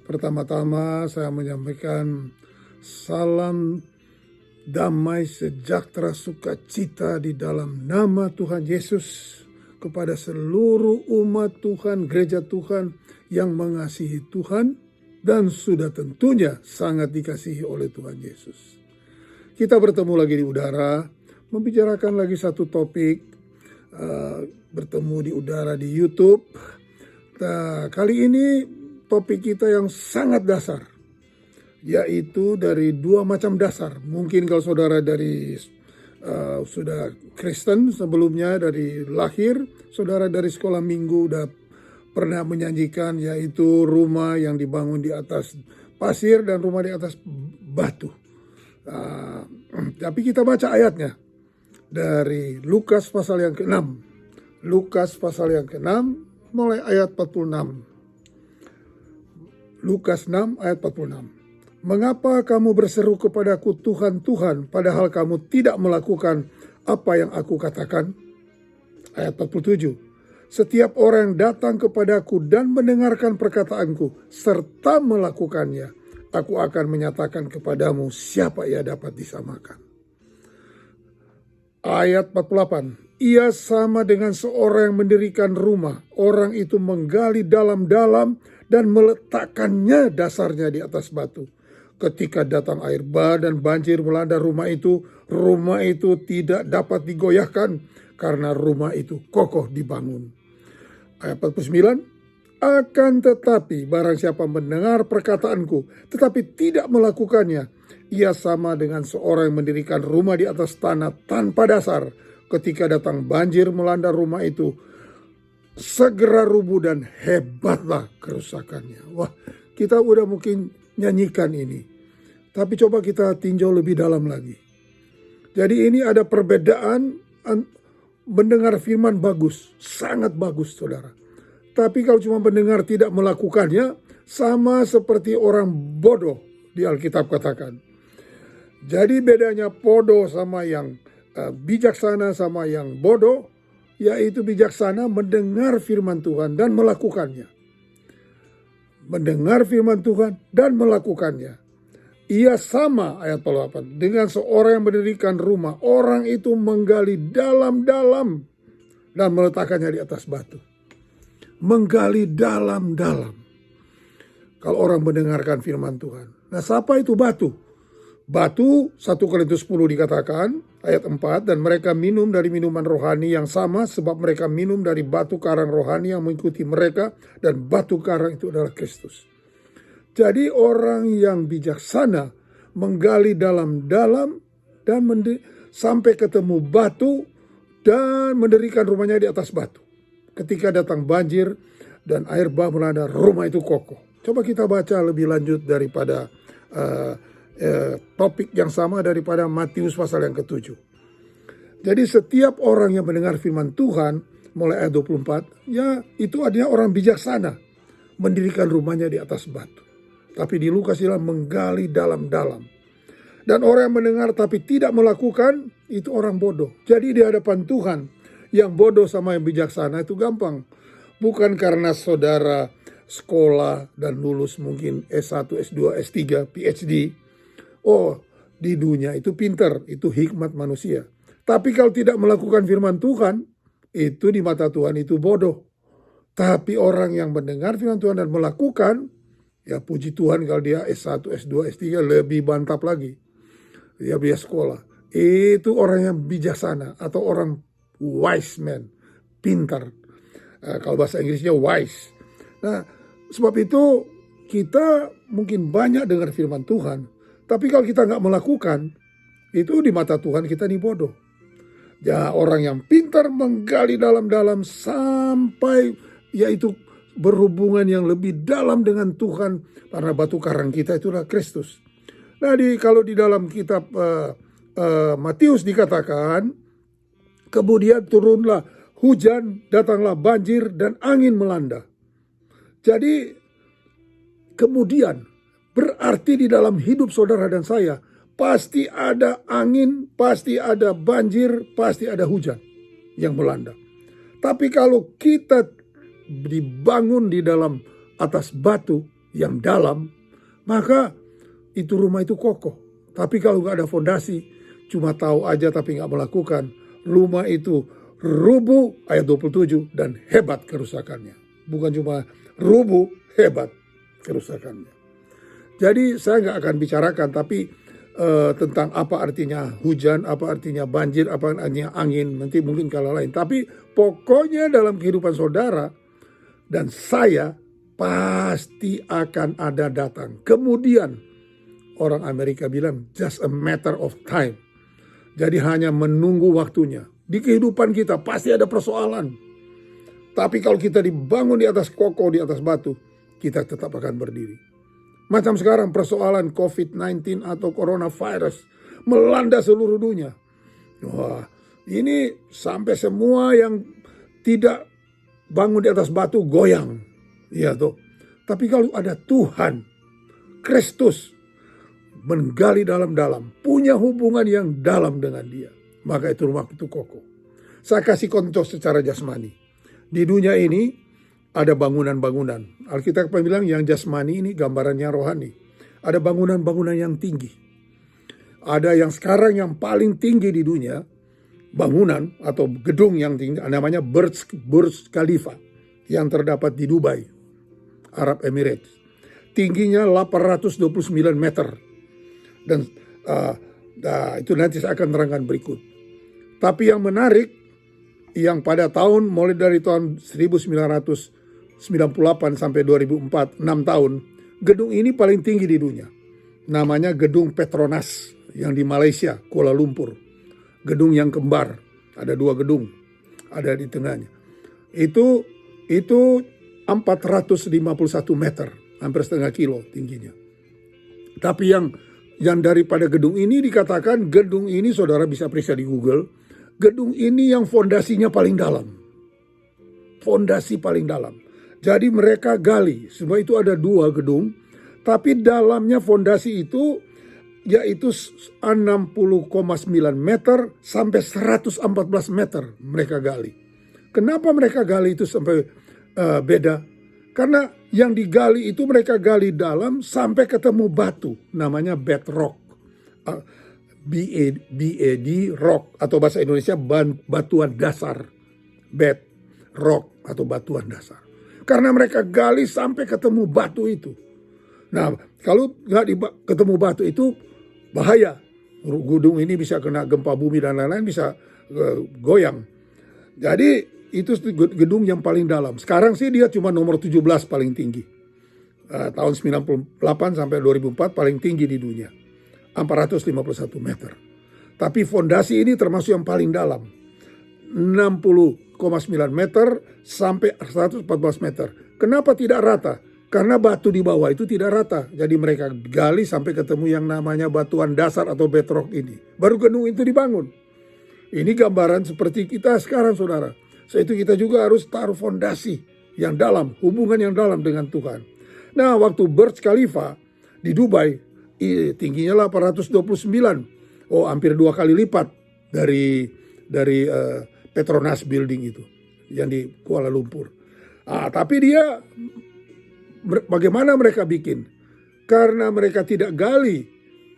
Pertama-tama saya menyampaikan salam damai sejahtera sukacita di dalam nama Tuhan Yesus kepada seluruh umat Tuhan, gereja Tuhan yang mengasihi Tuhan dan sudah tentunya sangat dikasihi oleh Tuhan Yesus. Kita bertemu lagi di udara, membicarakan lagi satu topik, bertemu di udara di YouTube. Nah, kali ini topik kita yang sangat dasar, yaitu dari dua macam dasar. Mungkin kalau saudara dari sudah Kristen sebelumnya dari lahir, saudara dari sekolah minggu udah pernah menyanyikan, yaitu rumah yang dibangun di atas pasir dan rumah di atas batu. Tapi kita baca ayatnya dari Lukas pasal yang ke-6. Lukas pasal yang ke-6 mulai ayat 46. Lukas 6 ayat 46. Mengapa kamu berseru kepadaku Tuhan, Tuhan, padahal kamu tidak melakukan apa yang aku katakan? Ayat 47. Setiap orang yang datang kepadaku dan mendengarkan perkataanku serta melakukannya, aku akan menyatakan kepadamu siapa ia dapat disamakan. Ayat 48. Ia sama dengan seorang yang mendirikan rumah. Orang itu menggali dalam-dalam dan meletakkannya dasarnya di atas batu. Ketika datang air bah dan banjir melanda rumah itu tidak dapat digoyahkan karena rumah itu kokoh dibangun. Ayat 49. Akan tetapi barang siapa mendengar perkataanku tetapi tidak melakukannya, ia sama dengan seorang yang mendirikan rumah di atas tanah tanpa dasar. Ketika datang banjir melanda rumah itu, segera rubuh dan hebatlah kerusakannya. Wah, kita udah mungkin nyanyikan ini, tapi coba kita tinjau lebih dalam lagi. Jadi ini ada perbedaan mendengar firman bagus, sangat bagus saudara. Tapi kalau cuma mendengar tidak melakukannya, sama seperti orang bodoh di Alkitab katakan. Jadi bedanya bodoh sama yang bijaksana sama yang bodoh, yaitu bijaksana mendengar firman Tuhan dan melakukannya. Mendengar firman Tuhan dan melakukannya. Ia sama, ayat 48, dengan seorang yang mendirikan rumah. Orang itu menggali dalam-dalam dan meletakkannya di atas batu. Menggali dalam-dalam. Kalau orang mendengarkan firman Tuhan. Nah, siapa itu batu? Batu, 1 Korintus 10 dikatakan, ayat 4, dan mereka minum dari minuman rohani yang sama sebab mereka minum dari batu karang rohani yang mengikuti mereka, dan batu karang itu adalah Kristus. Jadi orang yang bijaksana menggali dalam-dalam dan sampai ketemu batu dan mendirikan rumahnya di atas batu. Ketika datang banjir dan air bah melanda, rumah itu kokoh. Coba kita baca lebih lanjut daripada topik yang sama daripada Matius pasal yang ke-7. Jadi setiap orang yang mendengar firman Tuhan mulai ayat 24, ya itu artinya orang bijaksana mendirikan rumahnya di atas batu. Tapi di Lukas bilang menggali dalam-dalam. Dan orang yang mendengar tapi tidak melakukan, itu orang bodoh. Jadi di hadapan Tuhan, yang bodoh sama yang bijaksana itu gampang. Bukan karena saudara sekolah dan lulus mungkin S1, S2, S3, PhD. Oh, di dunia itu pintar, itu hikmat manusia. Tapi kalau tidak melakukan firman Tuhan, itu di mata Tuhan itu bodoh. Tapi orang yang mendengar firman Tuhan dan melakukan, ya puji Tuhan kalau dia S1, S2, S3 lebih mantap lagi. Dia sekolah. Itu orang yang bijaksana atau orang wise man, pintar. Kalau bahasa Inggrisnya wise. Nah, sebab itu kita mungkin banyak dengar firman Tuhan. Tapi kalau kita nggak melakukan, itu di mata Tuhan kita ini bodoh. Ya orang yang pintar menggali dalam-dalam sampai yaitu berhubungan yang lebih dalam dengan Tuhan. Karena batu karang kita itulah Kristus. Nah kalau di dalam kitab Matius dikatakan, kemudian turunlah hujan, datanglah banjir dan angin melanda. Jadi kemudian berarti di dalam hidup saudara dan saya pasti ada angin, pasti ada banjir, pasti ada hujan yang melanda. Tapi kalau kita dibangun di dalam atas batu, yang dalam, maka itu rumah itu kokoh. Tapi kalau nggak ada fondasi, cuma tahu aja tapi nggak melakukan, rumah itu rubuh, ayat 27, dan hebat kerusakannya. Bukan cuma rubuh, hebat kerusakannya. Jadi saya nggak akan bicarakan, tapi tentang apa artinya hujan, apa artinya banjir, apa artinya angin, nanti mungkin kala lain. Tapi pokoknya dalam kehidupan saudara dan saya pasti akan ada datang. Kemudian orang Amerika bilang just a matter of time. Jadi hanya menunggu waktunya. Di kehidupan kita pasti ada persoalan. Tapi kalau kita dibangun di atas kokoh, di atas batu, kita tetap akan berdiri. Macam sekarang persoalan COVID-19 atau coronavirus melanda seluruh dunia. Wah, ini sampai semua yang tidak bangun di atas batu goyang. Ya toh. Tapi kalau ada Tuhan, Kristus, menggali dalam-dalam, punya hubungan yang dalam dengan dia, maka itu rumah itu kokoh. Saya kasih contoh secara jasmani. Di dunia ini ada bangunan-bangunan. Alkitab bilang yang jasmani ini gambarannya rohani. Ada bangunan-bangunan yang tinggi. Ada yang sekarang yang paling tinggi di dunia, bangunan atau gedung yang tinggi, namanya Burj Khalifa, yang terdapat di Dubai, Arab Emirates. Tingginya 829 meter. Dan itu nanti saya akan terangkan berikut. Tapi yang menarik, yang pada tahun mulai dari tahun 1998 sampai 2004, 6 tahun, gedung ini paling tinggi di dunia. Namanya Gedung Petronas yang di Malaysia, Kuala Lumpur. Gedung yang kembar, ada 2 gedung, ada di tengahnya. Itu 451 meter, hampir setengah kilo tingginya. Tapi yang daripada gedung ini dikatakan, gedung ini saudara bisa periksa di Google, gedung ini yang fondasinya paling dalam. Fondasi paling dalam. Jadi mereka gali, sebab itu ada 2 gedung, tapi dalamnya fondasi itu yaitu 60,9 meter sampai 114 meter mereka gali. Kenapa mereka gali itu sampai beda? Karena yang digali itu mereka gali dalam sampai ketemu batu, namanya bedrock. BAD rock atau bahasa Indonesia batuan dasar. Bedrock atau batuan dasar. Karena mereka gali sampai ketemu batu itu. Nah, kalau nggak ketemu batu itu bahaya. Gedung ini bisa kena gempa bumi dan lain-lain, bisa goyang. Jadi itu gedung yang paling dalam. Sekarang sih dia cuma nomor 17 paling tinggi. Tahun 98 sampai 2004 paling tinggi di dunia. 451 meter. Tapi fondasi ini termasuk yang paling dalam. 60,9 meter sampai 114 meter. Kenapa tidak rata? Karena batu di bawah itu tidak rata. Jadi mereka gali sampai ketemu yang namanya batuan dasar atau bedrock ini. Baru gedung itu dibangun. Ini gambaran seperti kita sekarang, saudara. Itu kita juga harus taruh fondasi yang dalam, hubungan yang dalam dengan Tuhan. Nah, waktu Burj Khalifa di Dubai, tingginya 829. Oh, hampir 2 kali lipat dari Petronas Building itu yang di Kuala Lumpur. Tapi dia bagaimana mereka bikin? Karena mereka tidak gali.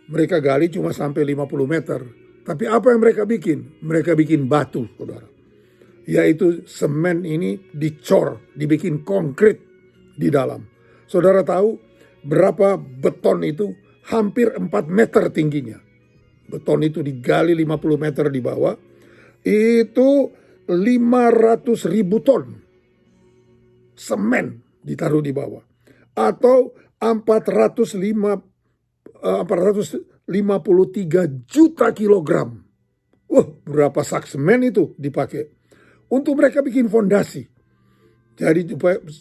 Mereka gali cuma sampai 50 meter. Tapi apa yang mereka bikin? Mereka bikin batu, saudara. Yaitu semen ini dicor, dibikin konkrit di dalam. Saudara tahu berapa beton itu? Hampir 4 meter tingginya. Beton itu digali 50 meter di bawah. Itu 500.000 ton semen ditaruh di bawah. Atau 453 juta kilogram. Wah, berapa sak semen itu dipakai. Untuk mereka bikin fondasi. Jadi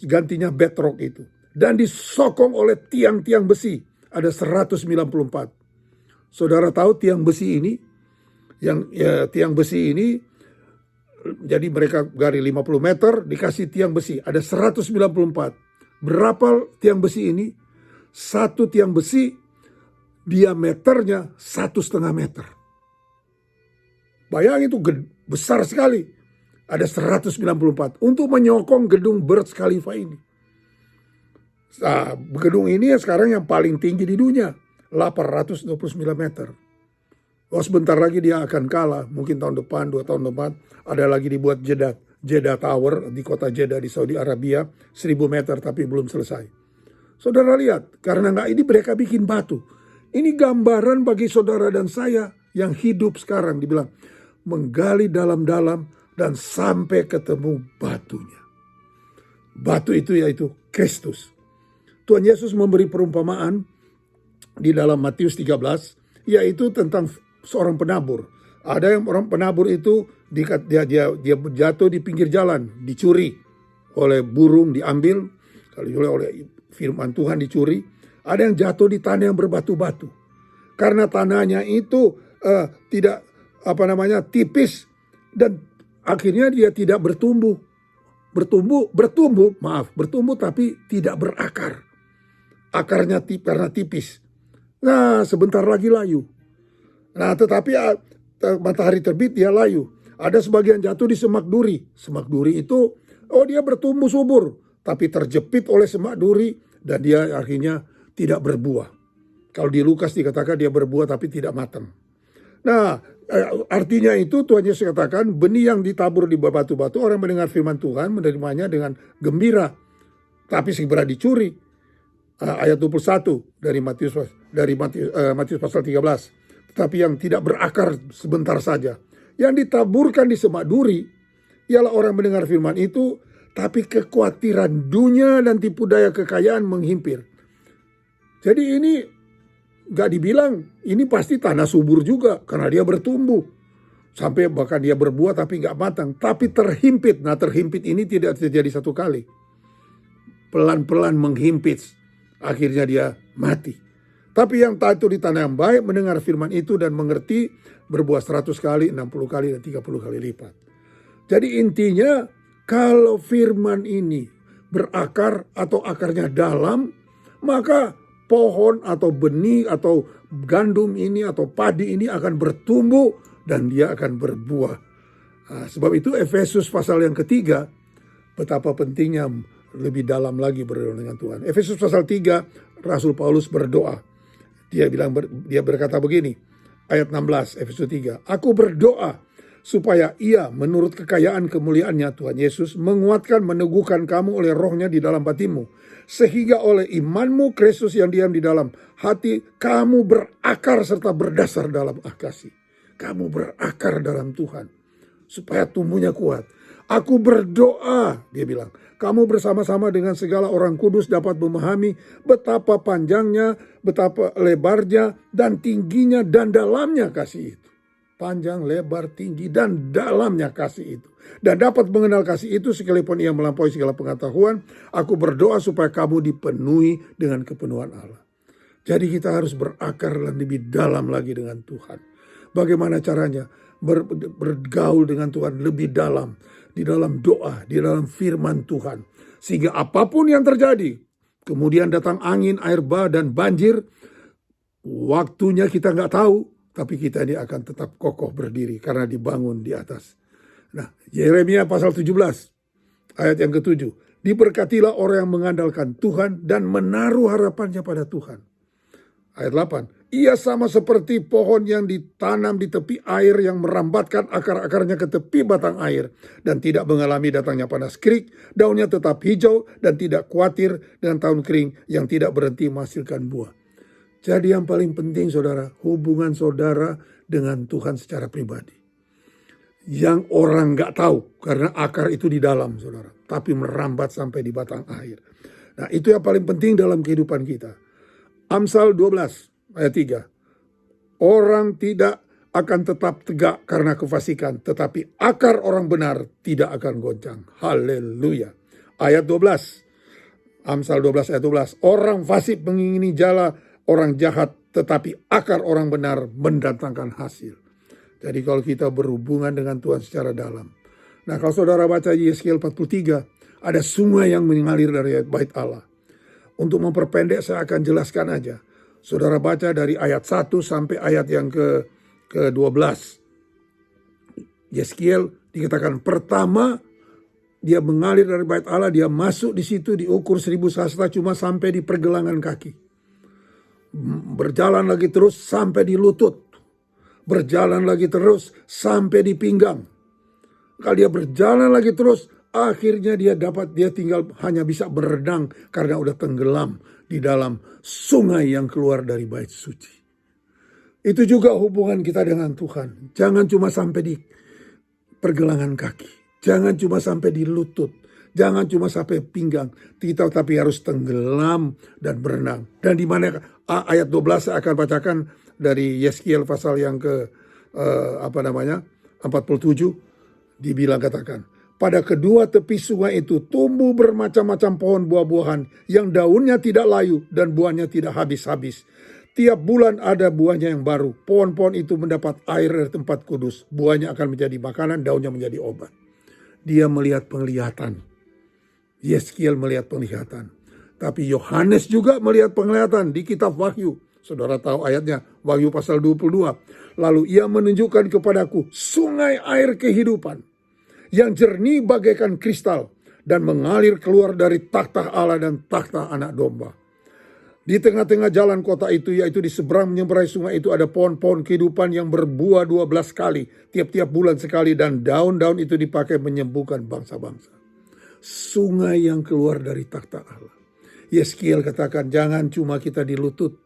gantinya bedrock itu. Dan disokong oleh tiang-tiang besi. Ada 194. Saudara tahu tiang besi ini? Tiang besi ini, jadi mereka gali 50 meter, dikasih tiang besi. Ada 194. Berapa tiang besi ini? Satu tiang besi diameternya 1,5 meter. Bayangin itu besar sekali. Ada 194 untuk menyokong gedung Burj Khalifa ini. Nah, gedung ini sekarang yang paling tinggi di dunia, 829 meter. Oh, sebentar lagi dia akan kalah, mungkin tahun depan, 2 tahun depan, ada lagi dibuat Jeddah Tower di kota Jeddah di Saudi Arabia, 1000 meter tapi belum selesai. Saudara lihat, karena ini mereka bikin batu. Ini gambaran bagi saudara dan saya yang hidup sekarang, dibilang menggali dalam-dalam dan sampai ketemu batunya. Batu itu yaitu Kristus. Tuhan Yesus memberi perumpamaan di dalam Matius 13, yaitu tentang seorang penabur. Ada yang orang penabur itu dia jatuh di pinggir jalan, dicuri oleh burung, diambil, kali oleh firman Tuhan dicuri. Ada yang jatuh di tanah yang berbatu-batu. Karena tanahnya itu tidak tipis dan akhirnya dia tidak bertumbuh tapi tidak berakar. Akarnya karena tipis. Nah, sebentar lagi layu. Nah, tetapi matahari terbit dia layu. Ada sebagian jatuh di semak duri. Semak duri itu, dia bertumbuh subur, tapi terjepit oleh semak duri dan dia akhirnya tidak berbuah. Kalau di Lukas dikatakan dia berbuah tapi tidak matang. Nah, artinya itu Tuhan Yesus katakan benih yang ditabur di batu-batu, orang mendengar firman Tuhan menerimanya dengan gembira, tapi segera dicuri. Ayat 21 dari Matius pasal 13. Tapi yang tidak berakar sebentar saja. Yang ditaburkan di semak duri ialah orang mendengar firman itu, tapi kekhawatiran dunia dan tipu daya kekayaan menghimpir. Jadi ini gak dibilang, ini pasti tanah subur juga karena dia bertumbuh. Sampai bahkan dia berbuah tapi gak matang. Tapi terhimpit. Nah, terhimpit ini tidak terjadi satu kali. Pelan-pelan menghimpit. Akhirnya dia mati. Tapi yang itu di tanah yang baik mendengar firman itu dan mengerti, berbuah 100 kali, 60 kali, dan 30 kali lipat. Jadi intinya kalau firman ini berakar atau akarnya dalam, maka pohon atau benih atau gandum ini atau padi ini akan bertumbuh dan dia akan berbuah. Nah, sebab itu Efesus pasal yang ketiga, betapa pentingnya lebih dalam lagi berdoa dengan Tuhan. Efesus pasal 3, Rasul Paulus berdoa. Dia berkata begini, ayat 16 Efesus 3. Aku berdoa supaya ia menurut kekayaan kemuliaannya Tuhan Yesus menguatkan, meneguhkan kamu oleh rohnya di dalam batinmu. Sehingga oleh imanmu Kristus yang diam di dalam hati, kamu berakar serta berdasar dalam kasih. Kamu berakar dalam Tuhan supaya tumbuhnya kuat. Aku berdoa, dia bilang, kamu bersama-sama dengan segala orang kudus dapat memahami betapa panjangnya, betapa lebarnya, dan tingginya, dan dalamnya kasih itu. Panjang, lebar, tinggi, dan dalamnya kasih itu. Dan dapat mengenal kasih itu sekalipun ia melampaui segala pengetahuan. Aku berdoa supaya kamu dipenuhi dengan kepenuhan Allah. Jadi kita harus berakar lebih dalam lagi dengan Tuhan. Bagaimana caranya? Bergaul dengan Tuhan lebih dalam. Di dalam doa, di dalam firman Tuhan. Sehingga apapun yang terjadi, kemudian datang angin, air bah, dan banjir, waktunya kita nggak tahu, tapi kita ini akan tetap kokoh berdiri karena dibangun di atas. Nah, Yeremia pasal 17, ayat yang ke-7. Diberkatilah orang yang mengandalkan Tuhan dan menaruh harapannya pada Tuhan. Ayat 8. Ia sama seperti pohon yang ditanam di tepi air yang merambatkan akar-akarnya ke tepi batang air dan tidak mengalami datangnya panas terik, daunnya tetap hijau dan tidak khawatir dengan tahun kering yang tidak berhenti menghasilkan buah. Jadi yang paling penting saudara, hubungan saudara dengan Tuhan secara pribadi. Yang orang gak tahu karena akar itu di dalam saudara, tapi merambat sampai di batang air. Nah, itu yang paling penting dalam kehidupan kita. Amsal 12 ayat 3. Orang tidak akan tetap tegak karena kefasikan, tetapi akar orang benar tidak akan goncang. Haleluya. Ayat 12. Amsal 12 ayat 12. Orang fasik mengingini jala orang jahat, tetapi akar orang benar mendatangkan hasil. Jadi kalau kita berhubungan dengan Tuhan secara dalam. Nah, kalau saudara baca Yeskiel 43, ada sungai yang mengalir dari bait Allah. Untuk memperpendek saya akan jelaskan aja. Saudara baca dari ayat 1 sampai ayat yang ke-12. Yeskiel dikatakan pertama dia mengalir dari bait Allah, dia masuk di situ diukur 1000 sasta cuma sampai di pergelangan kaki. Berjalan lagi terus sampai di lutut. Berjalan lagi terus sampai di pinggang. Kalau dia berjalan lagi terus, akhirnya dia tinggal hanya bisa berenang karena udah tenggelam di dalam sungai yang keluar dari bait suci. Itu juga hubungan kita dengan Tuhan. Jangan cuma sampai di pergelangan kaki. Jangan cuma sampai di lutut. Jangan cuma sampai pinggang. Kita tapi harus tenggelam dan berenang. Dan di mana ayat 12 saya akan bacakan dari Yeskiel pasal yang ke 47 dibilang katakan, pada kedua tepi sungai itu tumbuh bermacam-macam pohon buah-buahan yang daunnya tidak layu dan buahnya tidak habis-habis. Tiap bulan ada buahnya yang baru. Pohon-pohon itu mendapat air dari tempat kudus. Buahnya akan menjadi makanan, daunnya menjadi obat. Dia melihat penglihatan. Yeskiel melihat penglihatan. Tapi Yohanes juga melihat penglihatan di kitab Wahyu. Saudara tahu ayatnya, Wahyu pasal 22. Lalu ia menunjukkan kepadaku sungai air kehidupan yang jernih bagaikan kristal dan mengalir keluar dari takhta Allah dan takhta Anak Domba. Di tengah-tengah jalan kota itu, yaitu di seberang menyeberangi sungai itu, ada pohon-pohon kehidupan yang berbuah 12 kali, tiap-tiap bulan sekali, dan daun-daun itu dipakai menyembuhkan bangsa-bangsa. Sungai yang keluar dari takhta Allah. Yeskiel katakan, jangan cuma kita di lutut.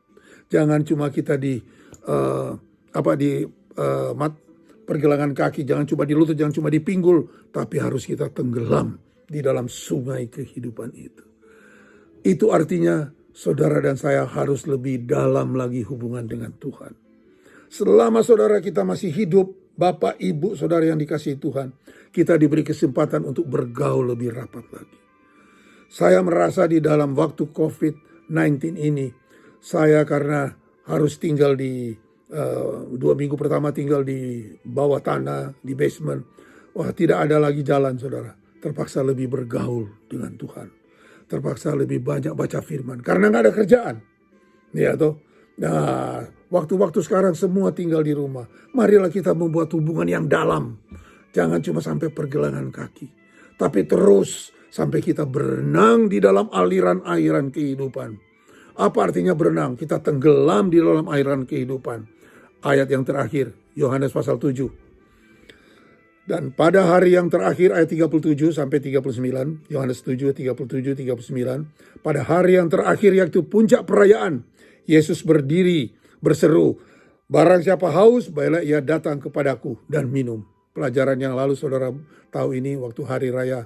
Jangan cuma kita di pergelangan kaki, jangan cuma di lutut, jangan cuma di pinggul, tapi harus kita tenggelam di dalam sungai kehidupan itu. Itu artinya saudara dan saya harus lebih dalam lagi hubungan dengan Tuhan. Selama saudara kita masih hidup, Bapak, Ibu, saudara yang dikasihi Tuhan, kita diberi kesempatan untuk bergaul lebih rapat lagi. Saya merasa di dalam waktu COVID-19 ini, saya karena harus tinggal di 2 minggu pertama tinggal di bawah tanah, di basement. Wah, tidak ada lagi jalan, saudara. Terpaksa lebih bergaul dengan Tuhan. Terpaksa lebih banyak baca firman. Karena nggak ada kerjaan. Ya toh. Nah, waktu-waktu sekarang semua tinggal di rumah. Marilah kita membuat hubungan yang dalam. Jangan cuma sampai pergelangan kaki. Tapi terus sampai kita berenang di dalam aliran-aliran kehidupan. Apa artinya berenang? Kita tenggelam di dalam airan kehidupan. Ayat yang terakhir, Yohanes pasal 7. Dan pada hari yang terakhir, ayat 37 sampai 39, Yohanes 7, 37, 39. Pada hari yang terakhir, yaitu puncak perayaan, Yesus berdiri, berseru, barang siapa haus, baiklah ia datang kepadaku dan minum. Pelajaran yang lalu saudara tahu ini, waktu hari raya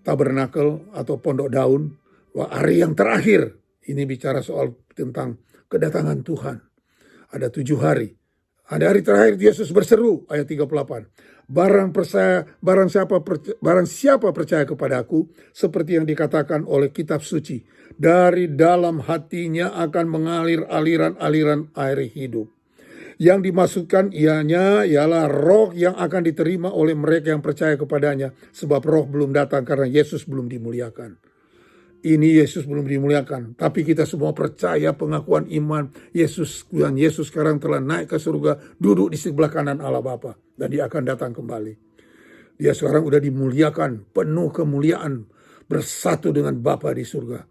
Tabernakel atau Pondok Daun, hari yang terakhir. Ini bicara soal tentang kedatangan Tuhan. Ada 7 hari. Ada hari terakhir Yesus berseru, ayat 38. Barang siapa percaya kepadaku, seperti yang dikatakan oleh kitab suci, dari dalam hatinya akan mengalir aliran-aliran air hidup. Yang dimaksudkan ialah roh yang akan diterima oleh mereka yang percaya kepadanya, sebab roh belum datang karena Yesus belum dimuliakan. Ini Yesus belum dimuliakan, tapi kita semua percaya pengakuan iman Yesus, dan Yesus sekarang telah naik ke surga, duduk di sebelah kanan Allah Bapa, dan dia akan datang kembali. Dia sekarang udah dimuliakan, penuh kemuliaan, bersatu dengan Bapa di surga.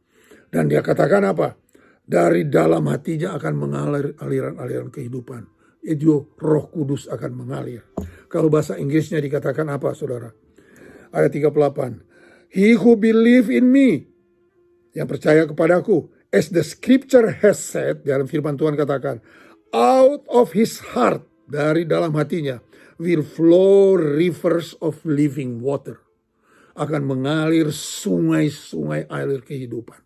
Dan dia katakan apa? Dari dalam hatinya akan mengalir aliran-aliran kehidupan. Itu Roh Kudus akan mengalir. Kalau bahasa Inggrisnya dikatakan apa, saudara? Ayat 38. He who believe in me, yang percaya kepadaku, as the scripture has said, dalam firman Tuhan katakan, out of his heart, dari dalam hatinya, will flow rivers of living water. Akan mengalir sungai-sungai air kehidupan.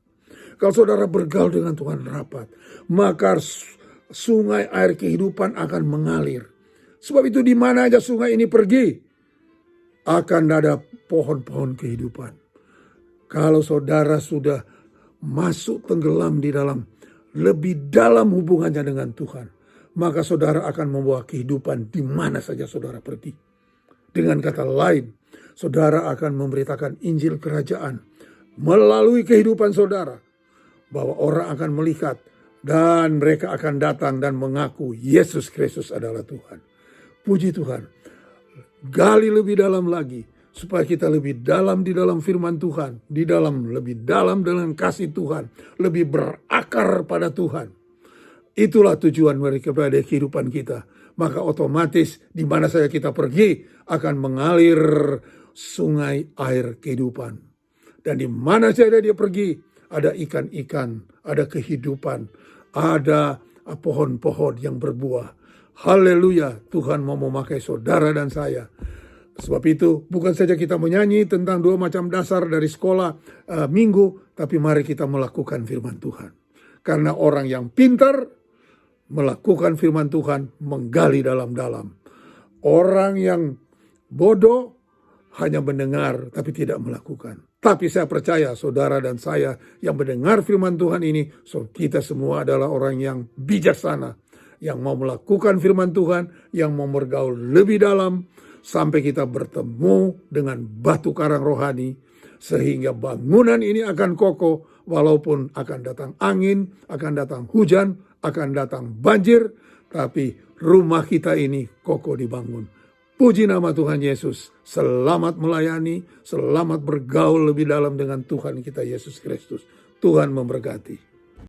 Kalau saudara bergaul dengan Tuhan rapat, maka sungai air kehidupan akan mengalir. Sebab itu di mana aja sungai ini pergi, akan ada pohon-pohon kehidupan. Kalau saudara sudah masuk tenggelam di dalam, lebih dalam hubungannya dengan Tuhan, maka saudara akan membawa kehidupan di mana saja saudara pergi. Dengan kata lain, saudara akan memberitakan Injil Kerajaan melalui kehidupan saudara, bahwa orang akan melihat dan mereka akan datang dan mengaku Yesus Kristus adalah Tuhan. Puji Tuhan. Gali lebih dalam lagi. supaya kita lebih dalam di dalam firman Tuhan, lebih dalam dengan kasih Tuhan, lebih berakar pada Tuhan. Itulah tujuan daripada kehidupan kita. Maka otomatis di mana saja kita pergi akan mengalir sungai air kehidupan. Dan di mana saja dia pergi ada ikan-ikan, ada kehidupan, ada pohon-pohon yang berbuah. Haleluya, Tuhan mau memakai saudara dan saya. Sebab itu bukan saja kita menyanyi tentang 2 macam dasar dari sekolah minggu, tapi mari kita melakukan firman Tuhan. Karena orang yang pintar melakukan firman Tuhan, menggali dalam-dalam. Orang yang bodoh hanya mendengar tapi tidak melakukan. Tapi saya percaya saudara dan saya yang mendengar firman Tuhan ini, kita semua adalah orang yang bijaksana, yang mau melakukan firman Tuhan, yang mau bergaul lebih dalam, sampai kita bertemu dengan batu karang rohani, sehingga bangunan ini akan kokoh, walaupun akan datang angin, akan datang hujan, akan datang banjir, tapi rumah kita ini kokoh dibangun. Puji nama Tuhan Yesus, selamat melayani, selamat bergaul lebih dalam dengan Tuhan kita Yesus Kristus. Tuhan memberkati.